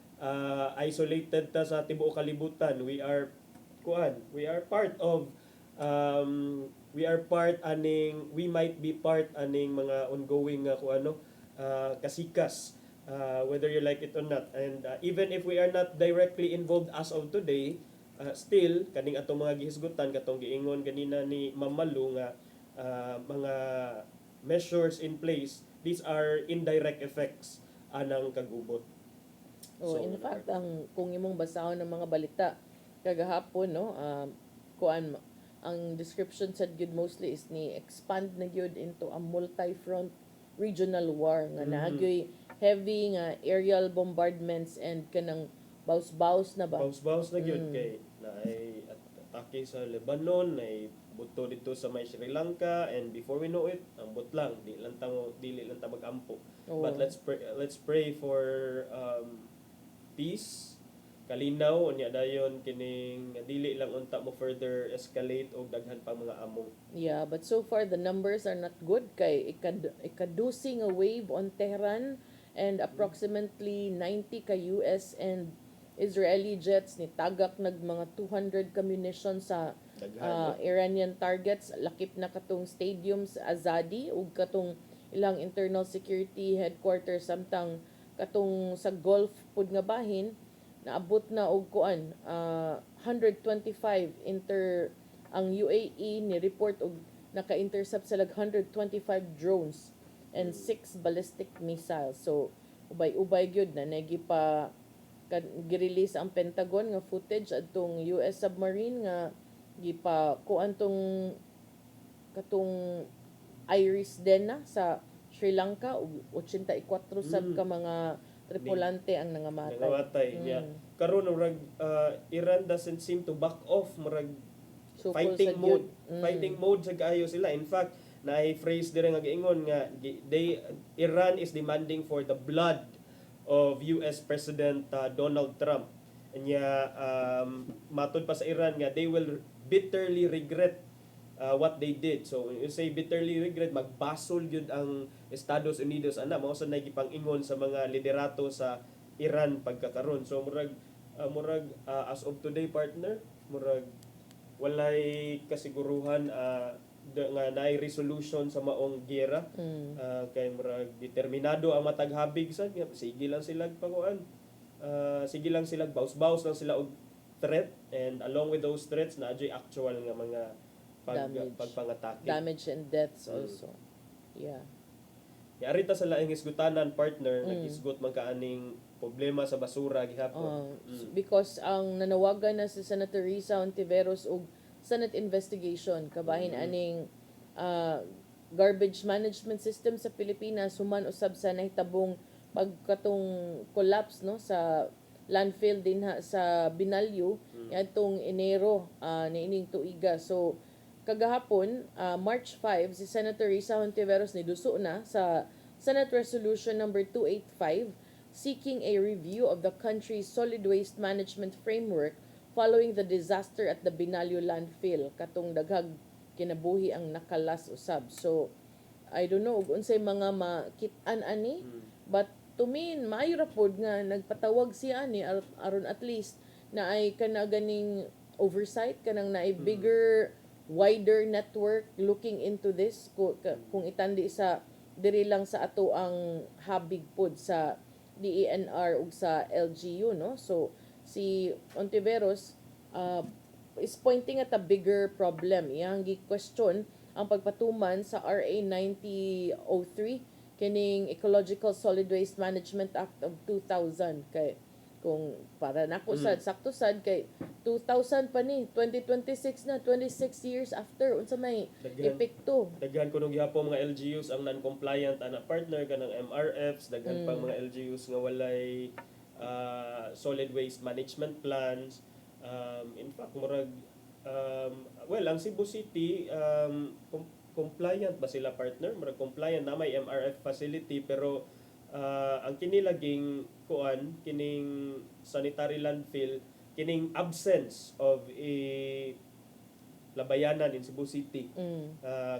isolated ta sa tibuok kalibutan. We are part of we might be part aning mga ongoing kasikas, whether you like it or not. And even if we are not directly involved as of today, still kaning atong mga gihisgutan katong giingon ganina ni Ma'am Malu nga mga measures in place, these are indirect effects anang kagubot. In fact, kung imong basahon ng mga balita kagahapon, no, ang description said good mostly is ni expand na gyud into a multi-front regional war nga naagyoy heavy nga aerial bombardments and kanang baus-baus na ba? Baus-baus na gyud kay naay atake sa Lebanon, naay buto dito sa may Sri Lanka, and before we know it, ambot lang, dili lang ta magampo. But let's pray for peace, kalinaw unya dayon kining dili lang unta mo further escalate og daghan pang mga among. Yeah, but so far the numbers are not good kay ikadusing a wave on Tehran and approximately 90 ka US and Israeli jets ni tagak nag mga 200 ka munition sa Iranian targets, lakip na katong stadium sa Azadi ug katong ilang internal security headquarters samtang katong sa Gulf pud nga bahin naabot na og 125 ang UAE ni report og naka-intercept sila 125 drones and 6 ballistic missiles. So ubay-ubay gyud na pa gi-release ang Pentagon nga footage adtong US submarine nga gipa kuan tong katong Iris den na sa Sri Lanka ug 84 sab ka mga tripulante ang nangamatay. Yeah. Karon Iran doesn't seem to back off murag fighting mode sa kaayo sila. In fact, naay phrase dire nga giingon nga Iran is demanding for the blood of US President Donald Trump. Anya matod pa sa Iran nga they will bitterly regret what they did. So you say bitterly regret, magbasol gyud ang Estados Unidos ana mao sa nagipang-ingon sa mga liderato sa Iran pagkakaron. So murag as of today, partner, murag walay kasiguruhan nga naay resolution sa maong giyera. Kay murag determinado ang mataghabig sad nga sige lang sila pakuan. Sige lang sila baus-baus lang sila og threat, and along with those threats na actual nga mga pagpangatake. Damage and deaths also. Yeah. Arita sa laing isgutanan, partner, nag-isgot man kaaning problema sa basura gihapon. Because ang nanawagan na si Senator Risa Ontiveros og Senate investigation kabahin aning garbage management system sa Pilipinas human usab sa nahitabong pagkatong collapse no sa landfill din sa Binalyo atong Enero niining tuiga. So kagahapon, March 5, si Senator Risa Hontiveros ni duso na sa Senate Resolution number 285 seeking a review of the country's solid waste management framework following the disaster at the Binalyo landfill katong daghag kinabuhi ang nakalas usab. So I don't know unsay mga makit-an ani, but to me maayo ra pod nga nagpatawag siya ani aron at least na ay kana ganing oversight kanang naay bigger wider network looking into this kung itandi sa diri lang sa ato ang habig pod sa DENR ug sa LGU, no? So si Ontiveros is pointing at a bigger problem. Iyang gi-question ang pagpatuman sa RA 9003 kining Ecological Solid Waste Management Act of 2000 kay kung para nako sad sakto sad kay 2000 pa ni 2026 na 26 years after unsa may epekto daghan kuno gyapon mga LGUs ang non-compliant ana partner kanang MRFs, daghan pang mga LGUs nga walay solid waste management plans. In fact murag ang Cebu City compliant ba sila, partner? Murag compliant na may MRF facility pero ang kinilaging kining sanitary landfill, kining absence of a Labayanan in Cebu City.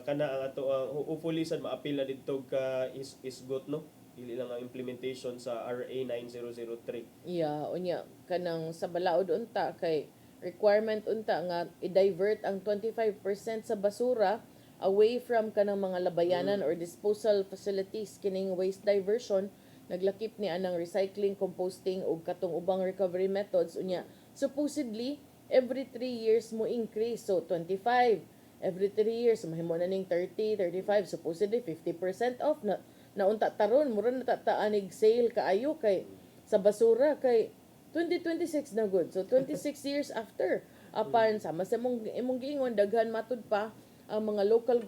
Kana ang ato hopefully sad maapil na didto ka isgot no. Dili lang ang implementation sa RA 9003. Yeah, unya kanang sa balaod unta kay requirement unta nga i-divert ang 25% sa basura away from kanang mga labayanan or disposal facilities. Kining waste diversion naglakip ni anang recycling, composting ug katong ubang recovery methods. Unya supposedly every 3 years mo increase, so 25 every 3 years mahimo na ning 30, 35, supposedly 50% off na naunta taron mura na tataanig sale kaayo kay sa basura kay 2026 na good. So 26 years after apan sama sa imong giingon daghan matud pa ang mga local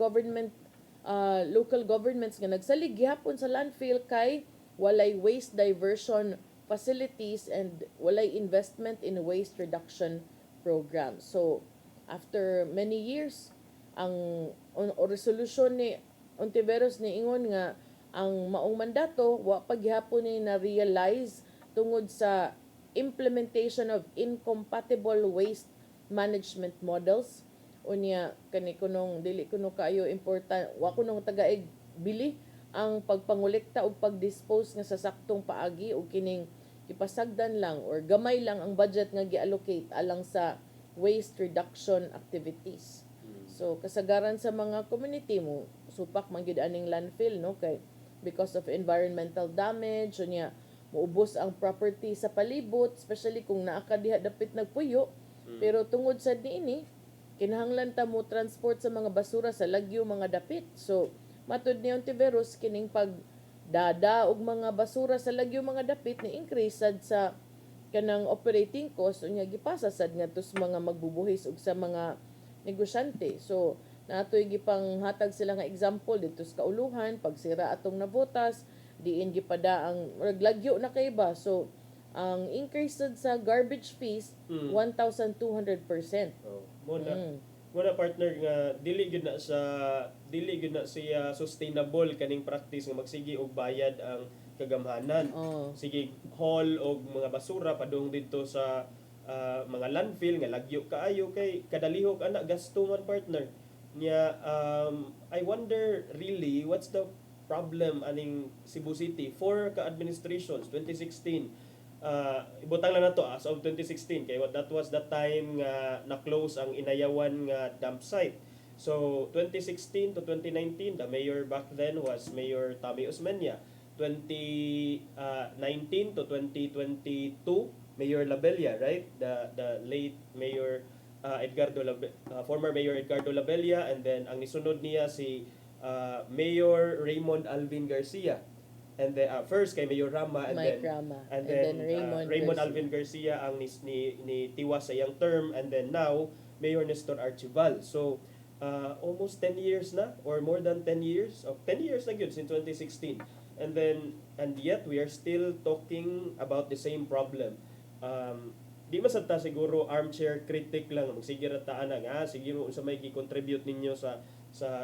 governments nga nagsalig gihapon sa landfill kay walay waste diversion facilities and walay investment in waste reduction program. So after many years ang resolution ni Ontiveros ni ingon nga ang maong mandato wa pa gihapon ni na-realize tungod sa implementation of incompatible waste management models. Unya kani kunong dili kuno kaayo important wa kunong tagaig bili ang pagpangolekta ug pagdispose nga sa saktong paagi ug kining ipasagdan lang or gamay lang ang budget nga gi-allocate alang sa waste reduction activities. So kasagaran sa mga community mo supak man gyud aning landfill no kay because of environmental damage unya muubos ang property sa palibot especially kung naa ka diha dapit nagpuyo. Pero tungod sa niini kinahanglan ta mo transport sa mga basura sa lagyo mga dapit. So matud ni Ontiveros kining pagdada og mga basura sa lagyo mga dapit ni increase sad sa kanang operating cost unya gipasa sad ngadto sa mga magbubuhis ug sa mga negosyante. So natoy gipang hatag sila nga example dito sa Kauluhan pagsira atong nabotas diin gipada ang lagyo na kay ba. So ang increase sad sa garbage fees 1,200%. Muna partner nga dili gyud na siya sustainable kaning practice nga magsigi og bayad ang kagamhanan. Sige haul og mga basura padung dito sa mga landfill nga lagyo kaayo kay kadalihok ana gasto man partner nya. I wonder really what's the problem aning Cebu City for ka administrations 2016 ibutang lang na to as of 2016 kay that was the time nga na-close ang Inayawan nga dump site. So 2016 to 2019 the mayor back then was Mayor Tommy Osmeña. 2019 to 2022 Mayor Labella, right? The late Mayor former Mayor Edgardo Labella, and then ang nisunod niya si Mayor Raymond Alvin Garcia. And then first kay Mayor Rama and then Raymond Alvin Garcia ang ni tiwas sa iyang term, and then now Mayor Nestor Archival. So almost 10 years na or more than 10 years na gyud since 2016. And yet we are still talking about the same problem. Di masabta siguro armchair critic lang magsige ra ta ana nga sige mo unsa may gi-contribute ninyo sa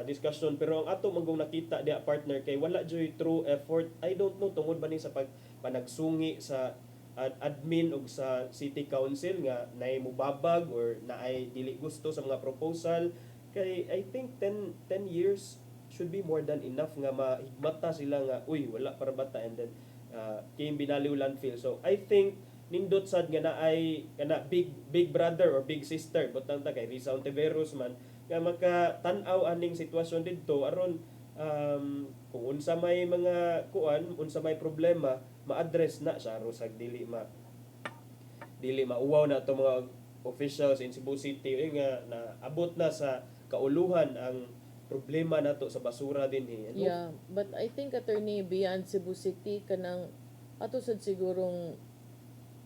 discussion, pero ang ato manggong nakita dia partner kay wala joy true effort. I don't know tungod ba ni sa panagsungi sa admin og sa city council nga naay mubabag or naay dili gusto sa mga proposal kay I think 10 years should be more than enough nga mahigmata sila nga uy wala para bata, and then came Binaliw landfill. So I think nindot sad nga naay kana big brother or big sister butang ta kay Risa Ontiveros man nga makatan-aw aning sitwasyon didto aron kung unsa may mga unsa may problema ma-address na sa rusag dili mauwaw na to mga officials in Cebu City nga naabot na sa kauluhan ang problema nato sa basura din Yeah, but I think attorney beyond Cebu City kanang ato sad sigurong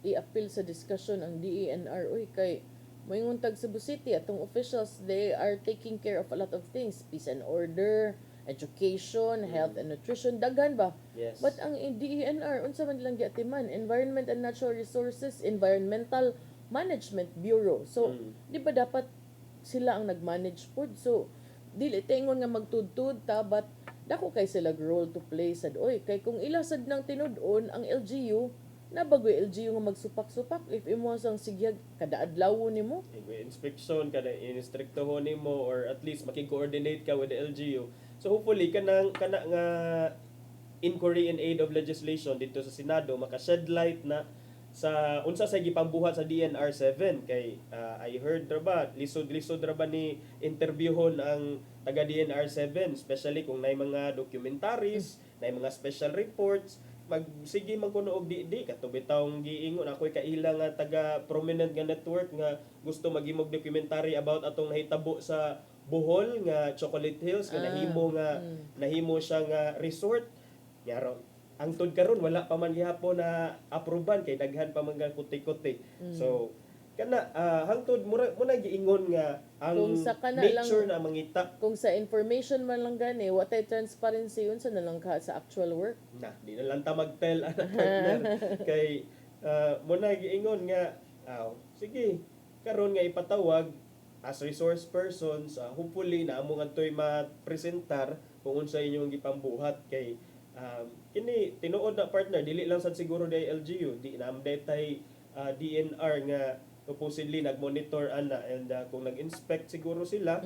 i-appeal sa discussion ang DENR kay moingon tag Cebu City atong officials, they are taking care of a lot of things, peace and order, education, health and nutrition, daghan ba? Yes. But ang DENR unsa man lang giatiman, Environment and Natural Resources Environmental Management Bureau. So di ba dapat sila ang nag-manage food? So dili tingon nga magtudtud ta, but dako kay sila role to play sad kay kung ila sad nang tinud-on ang LGU na bagoy LGU nga magsupak-supak if imo sang sigyag kada adlaw nimo. Inspection kada instriktohon nimo or at least maki-coordinate ka with the LGU. So hopefully kana nga inquiry in aid of legislation dito sa Senado maka-shed light na sa unsa sa gipambuhat sa DNR 7 kay I heard ra ba lisod ra ba ni interviewhon ang taga DNR 7 especially kung nay mga documentaries, nay mga special reports sige man kuno og di katubitawng giingon ako'y kaila nga taga prominent nga network nga gusto maghimog documentary about atong nahitabo sa Bohol nga Chocolate Hills nga nahimo siya nga resort yaro angtod karon wala pa man gihapon na aproban kay daghan pa man kuti-kuti. So kana hangtod muna giingon nga ang kung sa nature na mangita kung sa information man lang gani watay transparency unsa na lang ka sa actual work na di na lang ta mag-tell ana partner kay muna giingon nga sige karon nga ipatawag as resource persons hopefully na amo ngadtoy ma-presentar kung unsa inyong gipambuhat kay kini tinuod na partner dili lang sad siguro day LGU di na tay DNR nga supposedly nag-monitor ana and kung nag-inspect siguro sila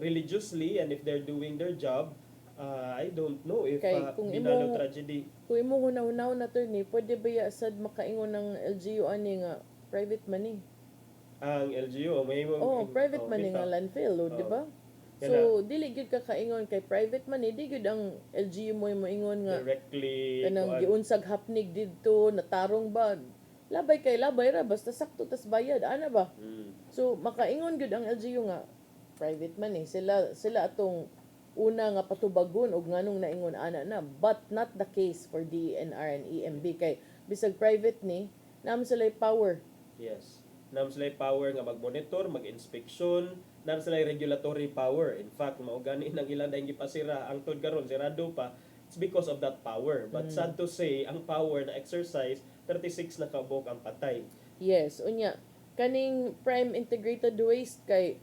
religiously and if they're doing their job I don't know if binalo tragedy kung imo hunaw-hunaw na attorney pwede ba ya sad makaingon ng LGU ani nga private money ang LGU may private money nga landfill di ba? So dili gyud ka kaingon kay private money di gyud ang LGU mo ingon nga directly kanang giunsag hapnig didto natarong ba labay ra basta sakto tas bayad ana ba so makaingon gyud ang LGU nga private money sila atong una nga patubagon og nganong naingon ana na but not the case for DNR and EMB kay bisag private ni nam sila power nam sila power nga mag-monitor mag-inspeksyon na sila regulatory power. In fact, mao gani nang ilan dayong gipasira ang tod karon sirado pa. It's because of that power. But sad to say, ang power na exercise 36 na kabok ang patay. Yes, unya kaning Prime Integrated Waste kay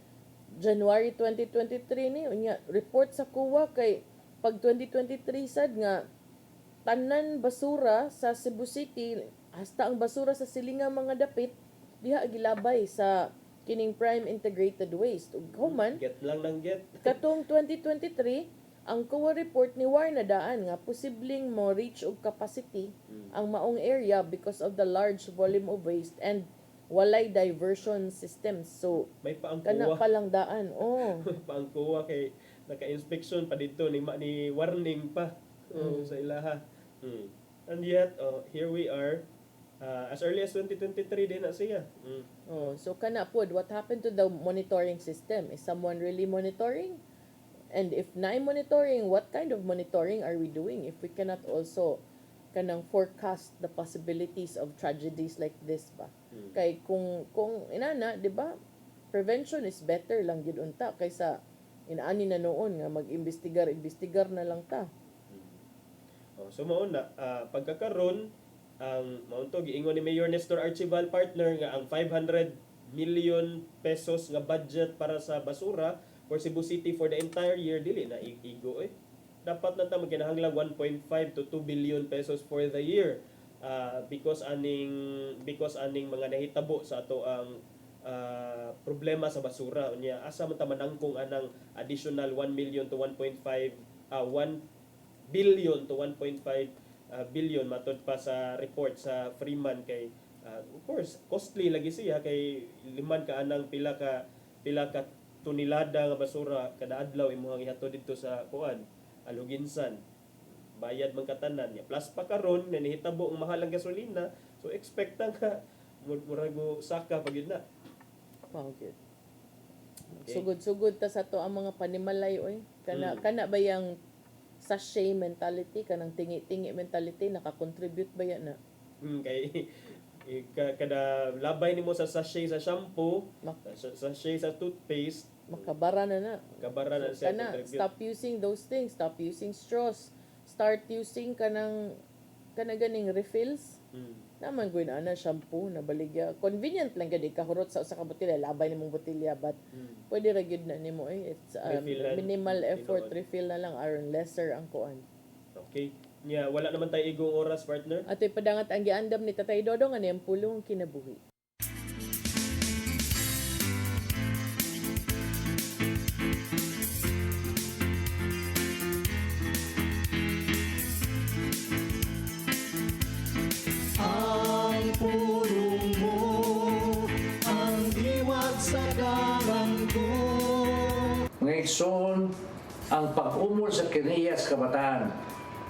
January 2023 ni unya report sa kuwa kay pag 2023 sad nga tanan basura sa Cebu City hasta ang basura sa silingang mga dapit diha gilabay sa kining Prime Integrated Waste. Ug human get lang nang get. Katong 2023, ang COA report ni war na daan nga posibleng mo reach og capacity ang maong area because of the large volume of waste and walay diversion systems. So may paangkuwa kana pa lang daan. paangkuwa kay naka-inspection pa dito ni warning pa sa ilaha. And yet here we are as early as 2023 din na siya. So kana pod, what happened to the monitoring system? Is someone really monitoring? And if na monitoring, what kind of monitoring are we doing if we cannot also kanang forecast the possibilities of tragedies like this ba? Kay kung inana, di ba? Prevention is better lang gyud unta kaysa inaani na noon nga mag-imbestigar na lang ta. So mao na pagkakaroon ang maunto giingon ni Mayor Nestor Archival partner nga ang 500 million pesos nga budget para sa basura for Cebu City for the entire year dili na igo dapat na ta magkinahanglan 1.5 to 2 billion pesos for the year because aning mga nahitabo sa ato ang problema sa basura unya asa man ta manangkong anang additional 1 million to 1.5 1 billion to 1.5 billion matod pa sa report sa Freeman kay of course costly lagi siya kay liman ka anang pila ka tonelada nga basura kada adlaw imong ihatod dito sa Aluginsan bayad man katanan ya plus pa karon na nihitabo ang mahal ang gasolina so expect nga murago saka pag yun na good. Sugod ta sa to ang mga panimalay kana ba yang sachet mentality kanang tingi-tingi mentality naka-contribute ba yan na? Kay kada labay nimo sa sachet sa shampoo, sachet sa toothpaste, makabara na. Kabara na siya contribute. Stop using those things, stop using straws. Start using kanang ganing refills. Naman gawin na shampoo na baligya. Convenient lang gadi kahurot sa usa ka botelya, labay nimong botelya but pwede ra gyud na nimo it's minimal effort refill na lang aron lesser ang kuan. Okay. Nya wala naman tayo igong oras, partner. Ato'y padangat ang giandam ni Tatay Dodong ano yung pulong kinabuhi. Ang pulong mo, ang diwag sa ko. Mga igsoon, ang pag-umol sa kiniyas kabataan,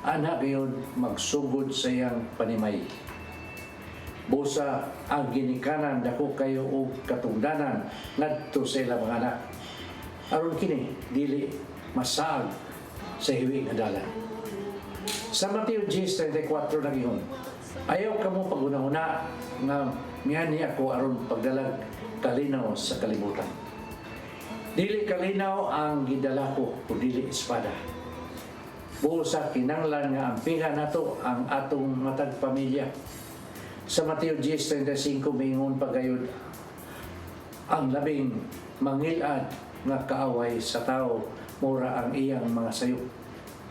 anak yun magsugod sa iyang panimay. Busa ang ginikanan dako kayo og katungdanan ngadto sa ilang mga anak. Aron kini dili masaag sa hiwi nga dalan. Sa Mateo 10:34 nagihon, ayaw kamo pagunahuna nga miyani ako aron pagdalag kalinaw sa kalibutan. Dili kalinaw ang gidala ko o dili espada. Busa kinanglan nga ampihan nato ang atong matag pamilya. Sa Mateo 10:35 mingon pagayod ang labing mangilad nga kaaway sa tao mura ang iyang mga sayop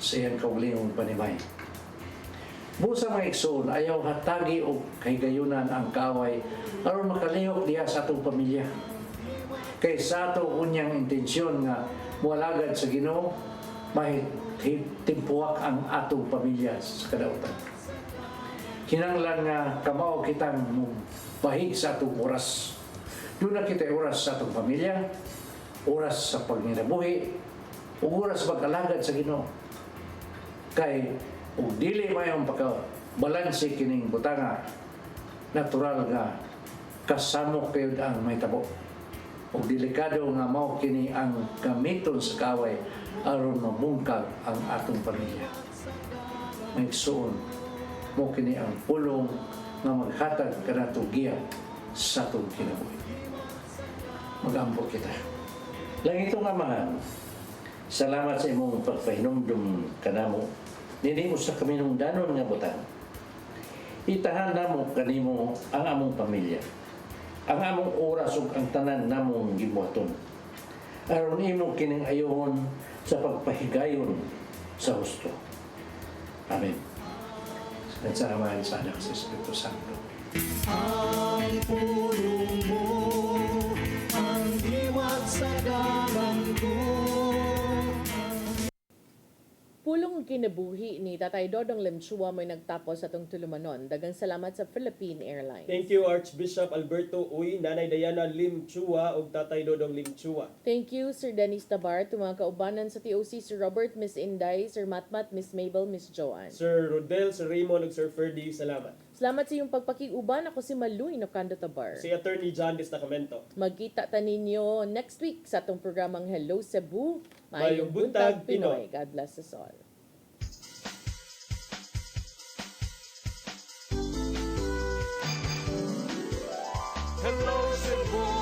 sa iyang kaugalingong panimay. Busa mga igsoon, ayaw hatagi o kahigayunan ang kaaway aron makalihok diha sa atong pamilya. Kay sa ato unyang intensyon nga mualagad sa Ginoo, timpuwak ang atong pamilya sa kadautan. Kinanglan nga kamao kitang bahig sa atong oras. Doon na kita oras sa atong pamilya, oras sa pagnginabuhi, ug oras sa pag-alagad sa Ginoo. Kay ug dili mayong pagkabalanse kining butanga, natural nga kasamok kayo ang may tabo. Ug delikado nga mao kini ang gamiton sa kaaway aron mabungkag ang atong pamilya. Maigsoon mo kini ang pulong nga maghatag kanato giya sa atong kinabuhi. Mag-ampo kita. Langitong Amahan, salamat sa imong pagpahinumdum kanamo dinhi sa kaminungdanon nga butang. Itahan namo kanimo ang among pamilya, ang among oras ug ang tanan namong gibuhaton. Aron imo kining ayohon sa pagpahigayon sa husto. Amen. Sa Amahan, sa Anak, sa Espiritu Santo. Ang pulong mo, ang diwag sa ko. Pulong kinabuhi ni Tatay Dodong Limchua mo'y nagtapos sa itong tulumanon. Dagang salamat sa Philippine Airlines. Thank you Archbishop Alberto Uy, Nanay Diana Limchua ug Tatay Dodong Limchua. Thank you, Sir Dennis Tabar, mga kaubanan sa TOC, Sir Robert, Miss Inday, Sir Matmat, Miss Mabel, Miss Joanne. Sir Rodel, Sir Raymond ug Sir Ferdy, salamat. Salamat sa iyong pagpakiuban. Ako si Maluy Nocando Tabar. Si Attorney John Destacamento. Magkita ta ninyo next week sa atong programang Hello Cebu. Mayong buntag, Pinoy. God bless us all. Hello Cebu.